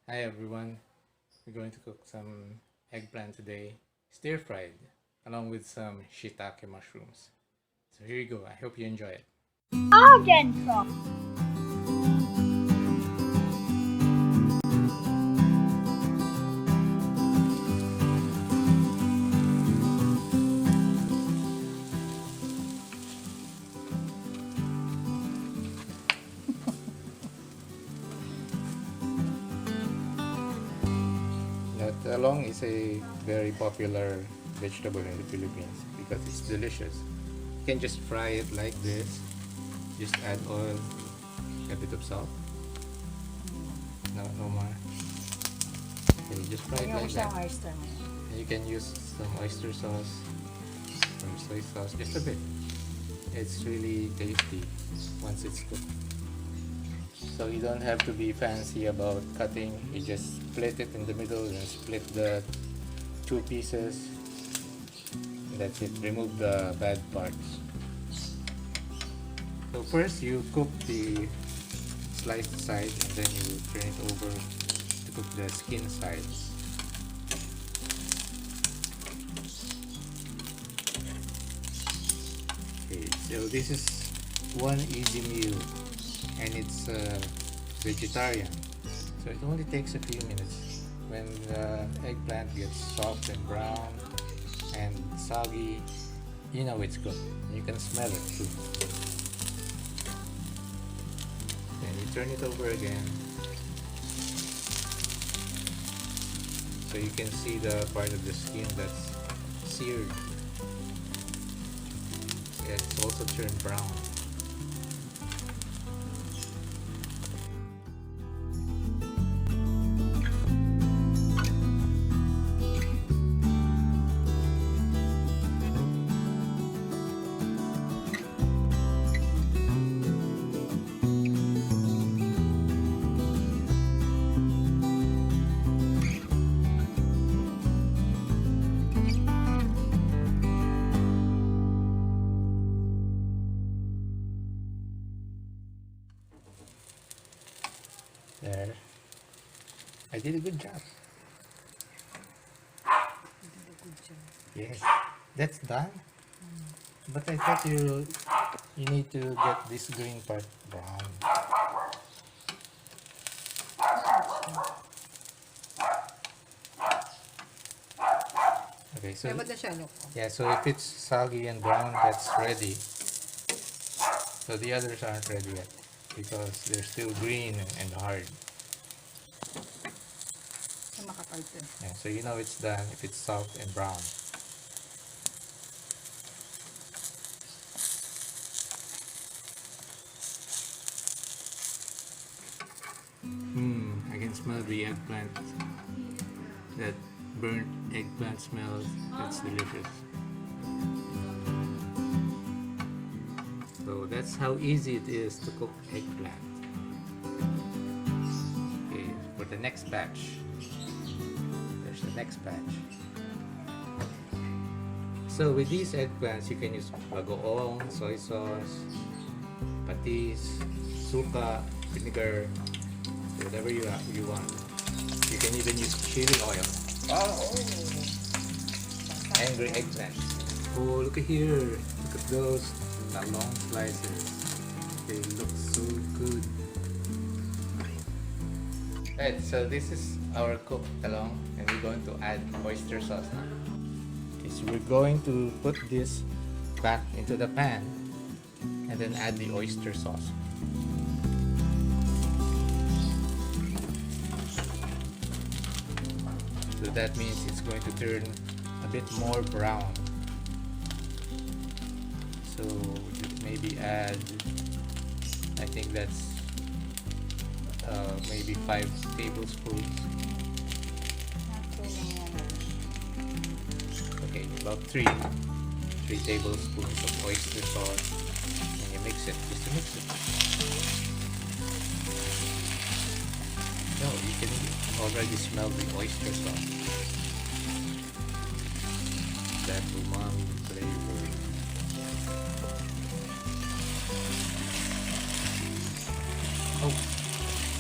Hi everyone, we're going to cook some eggplant today, stir fried, along with some shiitake mushrooms. So here you go, I hope you enjoy it. Arghentrock. Now, talong is a very popular vegetable in the Philippines because it's delicious. You can just fry it like this, just add oil, a bit of salt, no more. Okay, just fry it Ayoko like sa that. oyster. And you can use some oyster sauce or soy sauce, just a bit. It's really tasty once it's cooked. So you don't have to be fancy about cutting. You just split it in the middle and split the two pieces. That's it. Remove the bad parts. So first you cook the sliced side and then you turn it over to cook the skin side. Okay, so this is one easy meal and it's vegetarian. So it only takes a few minutes. When the eggplant gets soft and brown and soggy, you know it's good. You can smell it too. Then you turn it over again. So you can see the part of the skin that's seared. Yeah, it's also turned brown. There. I did a good job. Yes. That's done? But I thought you need to get this green part brown. Okay, so Kaya ba't na siya loko? yeah, so if it's soggy and brown, that's ready. So the others aren't ready yet because they're still green and hard. Sa makapal to. Yeah, so you know it's done if it's soft and brown. I can smell the eggplant. That burnt eggplant smells. It's delicious. So that's how easy it is to cook eggplant. Okay, for the next batch. There's the next batch. So with these eggplants, you can use bagoong, soy sauce, patis, suka, vinegar, whatever you want. You can even use chili oil. Oh, angry eggplant. Oh, look at here. Look at those long slices. They look so good. Right, so this is our cooked talong and we're going to add oyster sauce now. Okay, so we're going to put this back into the pan and then add the oyster sauce. So that means it's going to turn a bit more brown. So maybe add, I think that's maybe 5 tablespoons. Okay, about 3 tablespoons of oyster sauce, and you mix it, just to mix it. No, you can already smell the oyster sauce. That umami flavor. Oh,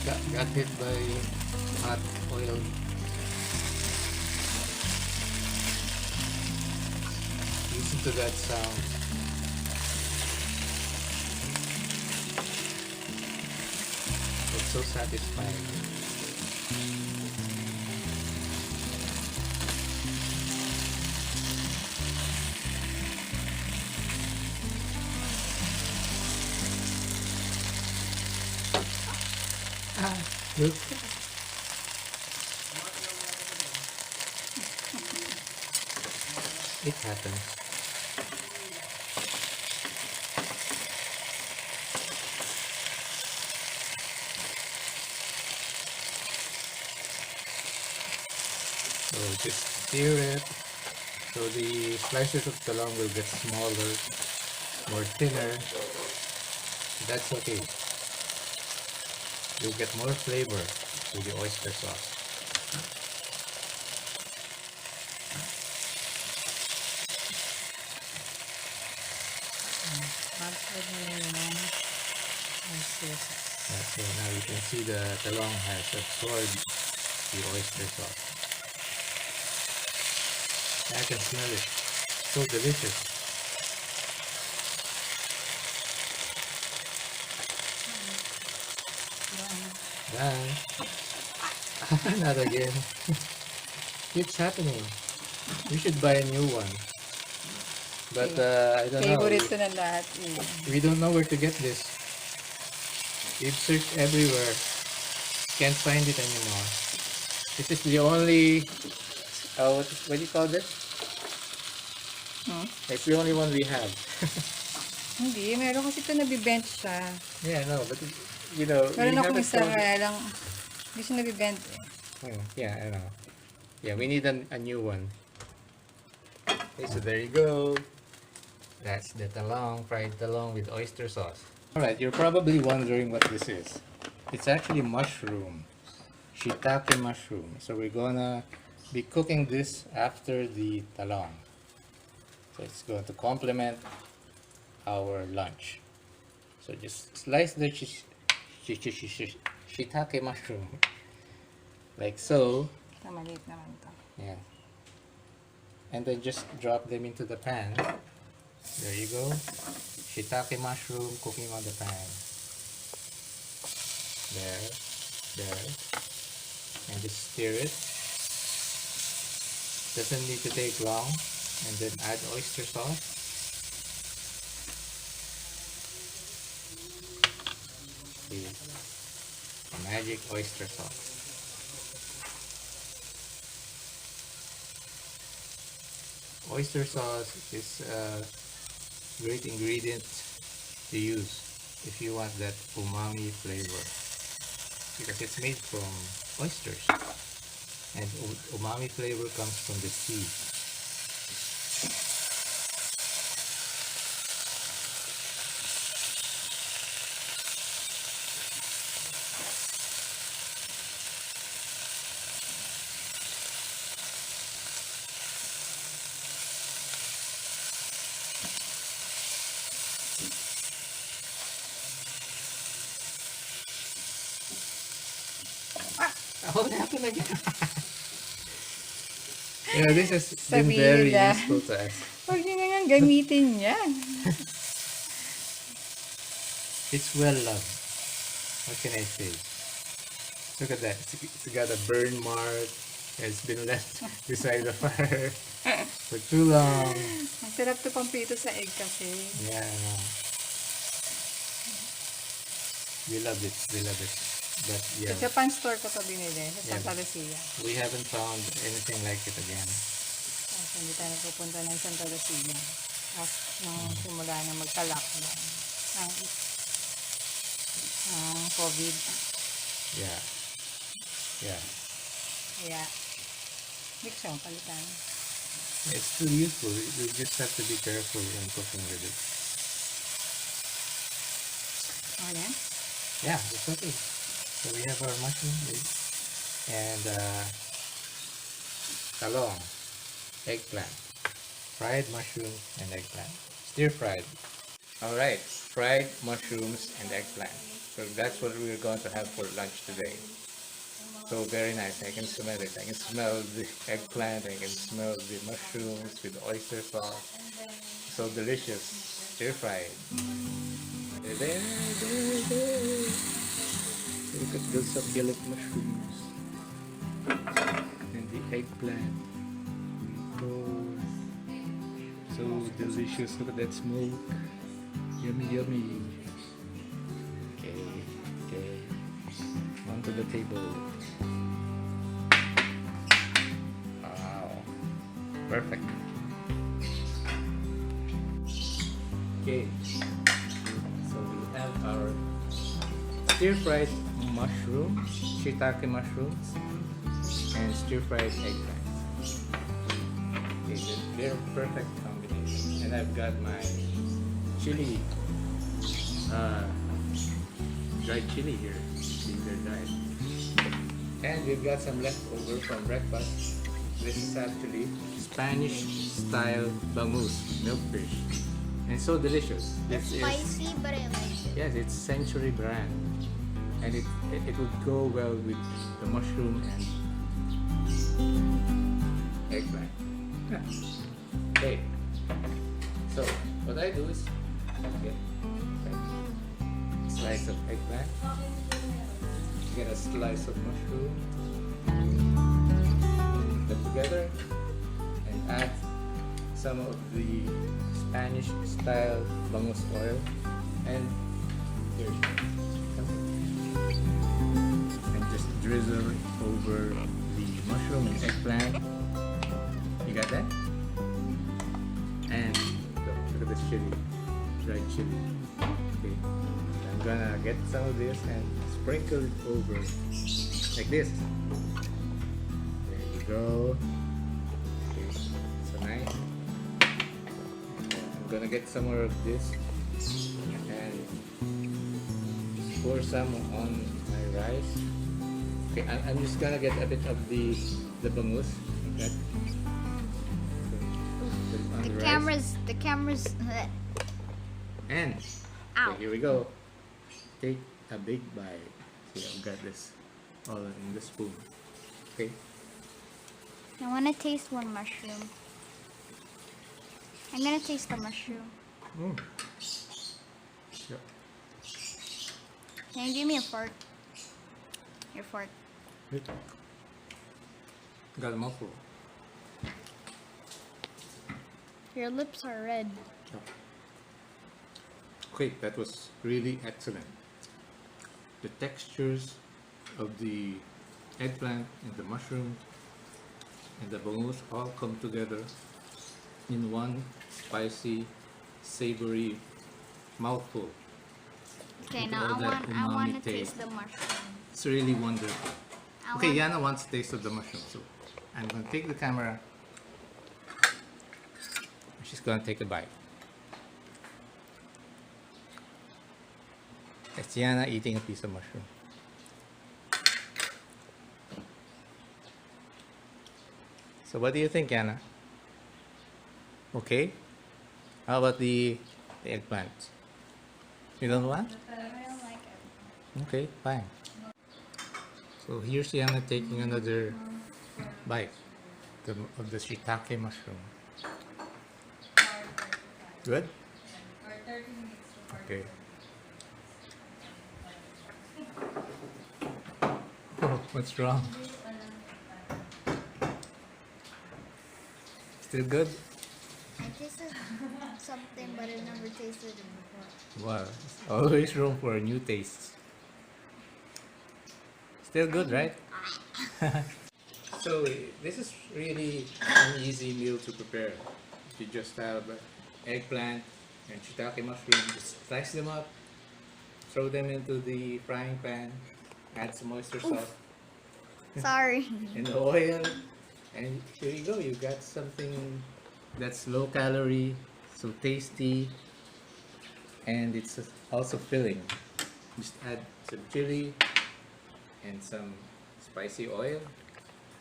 got hit by hot oil. Listen to that sound. It's so satisfying. Look. It happens. So just stir it so the slices of talong will get smaller, more thinner. That's okay. You'll get more flavor with the oyster sauce. So now you can see the talong has absorbed the oyster sauce. I can smell it. So delicious. Bye. Not again. Keeps happening. We should buy a new one. But I don't know. Favorite ko na lahat. We don't know where to get this. We've searched everywhere. Can't find it anymore. This is the only what do you call this? It's the only one we have. Hindi, meron kasi ito nabibent siya. Yeah, no, but you know, Meron we akong haven't isa found it. kaya lang, hindi siya nabibent eh. Yeah, I know. Yeah, we need a new one. Okay, so there you go. That's the talong, fried talong with oyster sauce. Alright, you're probably wondering what this is. It's actually mushroom. Shiitake mushroom. So we're gonna be cooking this after the talong. So it's going to complement our lunch. So just slice the shiitake mushroom like so. Maliit naman to. Yeah. And then just drop them into the pan. There you go. Shiitake mushroom cooking on the pan. There. And just stir it. Doesn't need to take long. And then add oyster sauce. The magic oyster sauce. Oyster sauce is a great ingredient to use if you want that umami flavor, because it's made from oysters, and umami flavor comes from the sea. Oh, what happened again? Yeah, this has been Sabihin very nila. useful to us. Huwag nyo na nga gamitin yan. It's well loved. What can I say? Look at that. It's got a burn mark. It's been left beside the fire for too long. Ang sarap to pampito sa egg kasi. Yeah, I know. We love it. We love it. But yeah, Sa Japan store ko to binili, sa Santa Yeah. Lucia. we haven't found anything like it again. Kasi hindi tayo pupunta ng Santa Lucia. Nung simula na magka-lockdown. Ang COVID. Yeah. Yeah. Kaya, hindi ko siya palitan. It's still useful. You just have to be careful when cooking with it. Okay na? Yeah, it's okay. So we have our mushroom and talong, eggplant, fried mushroom and eggplant, stir fried. All right, fried mushrooms and eggplant. So that's what we're going to have for lunch today. So very nice. I can smell it. I can smell the eggplant. I can smell the mushrooms with the oyster sauce. So delicious. Stir fried. There. Look at those succulent mushrooms and the eggplant. Oh, so delicious. Look at that smoke. Yummy, yummy. Okay, okay. Onto the table. Wow. Perfect. Okay. So we have our stir-fried mushrooms, shiitake mushrooms, and stir-fried eggplant. Okay, they're perfect combination. And I've got my chili, dried chili here. They're dried. And we've got some leftover from breakfast. This is actually Spanish-style bangus milkfish. And it's so delicious. It's This spicy, but I like it. Yes, it's Century brand, and it would go well with the mushroom and eggplant. Okay, so what I do is get a slice of eggplant, get a slice of mushroom, put them together, and add some of the Spanish style bangus oil, and here's and just drizzle it over the mushroom and eggplant. You got that? And look at this chili, dried chili. Okay, I'm gonna get some of this and sprinkle it over like this. There you go. Okay, so nice. I'm gonna get some more of this and pour some on my rice. Okay, I'm just gonna get a bit of the bangus. Okay. Put it on The camera's. And Ow. okay, here we go. Take a big bite. See, I've got this all in the spoon. Okay. I want to taste one mushroom. I'm gonna taste the mushroom. Mm. Yeah. Can you give me a fork? Your fork. Good. Got a mouthful. Your lips are red. Okay, that was really excellent. The textures of the eggplant and the mushroom and the bangus all come together in one spicy, savory mouthful. Okay, With now all that I want to umami taste taste. the mushroom. It's really wonderful. I Okay, want- Yana wants a taste of the mushroom, so I'm gonna take the camera. She's gonna take a bite. It's Yana eating a piece of mushroom. So what do you think, Yana? Okay? How about the eggplant? You don't want? I don't like it. Okay, fine. So here's Yana taking another bite of the shiitake mushroom. Good? Okay. Oh, what's wrong? Still good? I tasted something, but I never tasted it before. Wow, always room for new tastes. Still good, right? So this is really an easy meal to prepare. You just have eggplant and shiitake mushroom, just slice them up, throw them into the frying pan, add some oyster sauce Sorry. and oil, and here you go. You got something that's low calorie, so tasty, and it's also filling. Just add some chili and some spicy oil.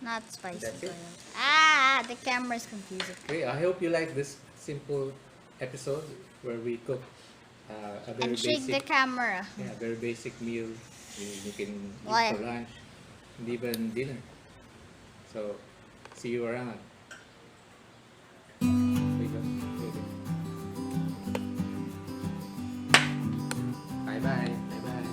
Not spicy. That's it. Ah, the camera's confusing. Okay, I hope you like this simple episode where we cook a very And shake the basic, camera. very basic meal. You can eat Why? for lunch. Hindi ba dinner? So, see you around. Bye-bye. Bye-bye.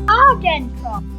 Arghentrock.